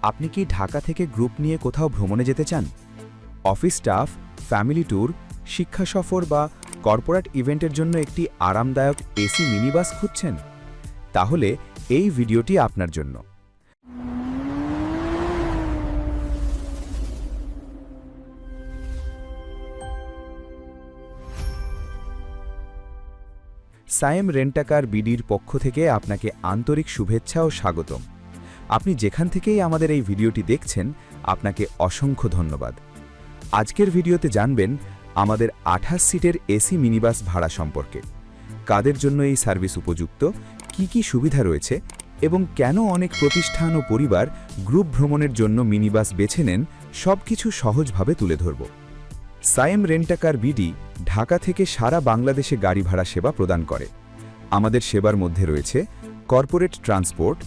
আপনি কি ঢাকা থেকে গ্রুপ নিয়ে কোথাও ভ্রমণে যেতে চান? অফিস স্টাফ, ফ্যামিলি ট্যুর, শিক্ষা সফর বা কর্পোরেট ইভেন্টের জন্য একটি আরামদায়ক এসি মিনি বাস খুঁজছেন? তাহলে এই ভিডিওটি আপনার জন্য। সায়েম রেন্টাকার বিডির পক্ষ থেকে আপনাকে আন্তরিক শুভেচ্ছা ও স্বাগতম। আপনি যেখান থেকেই আমাদের এই ভিডিওটি দেখছেন, আপনাকে অসংখ্য ধন্যবাদ। আজকের ভিডিওতে জানবেন আমাদের 28 সিটের এসি মিনিবাস ভাড়া সম্পর্কে, কাদের জন্য এই সার্ভিস উপযুক্ত, কি সুবিধা রয়েছে এবং কেন অনেক প্রতিষ্ঠান ও পরিবার গ্রুপ ভ্রমণের জন্য মিনিবাস বেছে নেন, সবকিছু সহজভাবে তুলে ধরব। সায়েম রেন্টাকার বিডি ঢাকা থেকে সারা বাংলাদেশে গাড়ি ভাড়া সেবা প্রদান করে। আমাদের সেবার মধ্যে রয়েছে কর্পোরেট ট্রান্সপোর্ট,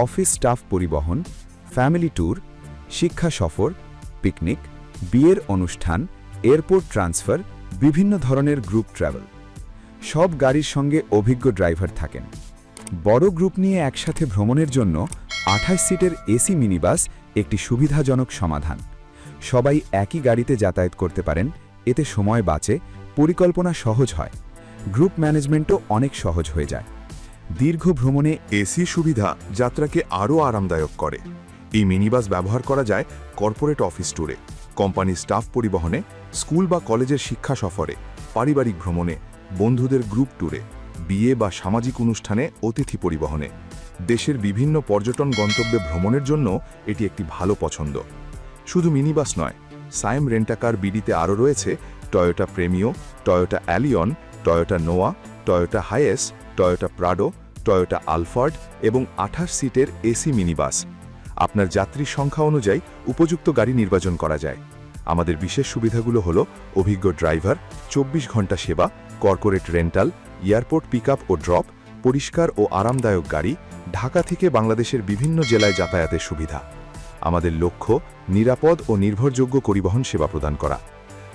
অফিস স্টাফ পরিবহন, ফ্যামিলি ট্যুর, শিক্ষা সফর, পিকনিক, বিয়ের অনুষ্ঠান, এয়ারপোর্ট ট্রান্সফার, বিভিন্ন ধরনের গ্রুপ ট্রাভেল। সব গাড়ির সঙ্গে অভিজ্ঞ ড্রাইভার থাকেন। বড় গ্রুপ নিয়ে একসাথে ভ্রমণের জন্য 28 সিটের এসি মিনিবাস একটি সুবিধাজনক সমাধান। সবাই একই গাড়িতে যাতায়াত করতে পারেন, এতে সময় বাঁচে, পরিকল্পনা সহজ হয়, গ্রুপ ম্যানেজমেন্টও অনেক সহজ হয়ে যায়। দীর্ঘ ভ্রমণে এসি সুবিধা যাত্রাকে আরও আরামদায়ক করে। এই মিনিবাস ব্যবহার করা যায় কর্পোরেট অফিস ট্যুরে, কোম্পানি স্টাফ পরিবহনে, স্কুল বা কলেজের শিক্ষা সফরে, পারিবারিক ভ্রমণে, বন্ধুদের গ্রুপ ট্যুরে, বিয়ে বা সামাজিক অনুষ্ঠানে, অতিথি পরিবহনে। দেশের বিভিন্ন পর্যটন গন্তব্যে ভ্রমণের জন্য এটি একটি ভালো পছন্দ। শুধু মিনিবাস নয়, সায়েম রেন্টাকার বিডিতে আরও রয়েছে Toyota Premio, Toyota Allion, Toyota Noah, Toyota Hiace, Toyota Prado, Toyota Alphard এবং 28 সিটের এসি মিনিবাস। আপনার যাত্রীর সংখ্যা অনুযায়ী উপযুক্ত গাড়ি নির্বাচন করা যায়। আমাদের বিশেষ সুবিধাগুলো হল অভিজ্ঞ ড্রাইভার, 24 ঘন্টা সেবা, কর্পোরেট রেন্টাল, এয়ারপোর্ট পিকআপ ও ড্রপ, পরিষ্কার ও আরামদায়ক গাড়ি, ঢাকা থেকে বাংলাদেশের বিভিন্ন জেলায় যাতায়াতের সুবিধা। আমাদের লক্ষ্য নিরাপদ ও নির্ভরযোগ্য পরিবহন সেবা প্রদান করা।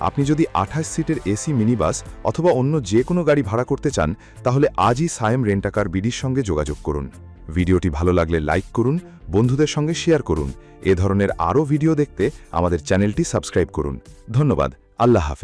আপনি যদি 28 সিটের এসি মিনিবাস অথবা অন্য যে কোনো গাড়ি ভাড়া করতে চান, তাহলে আজই সায়েম রেন্টাকার বিডির সঙ্গে যোগাযোগ করুন। ভিডিওটি ভালো লাগলে লাইক করুন, বন্ধুদের সঙ্গে শেয়ার করুন। এ ধরনের আরও ভিডিও দেখতে আমাদের চ্যানেলটি সাবস্ক্রাইব করুন। ধন্যবাদ। আল্লাহ হাফেজ।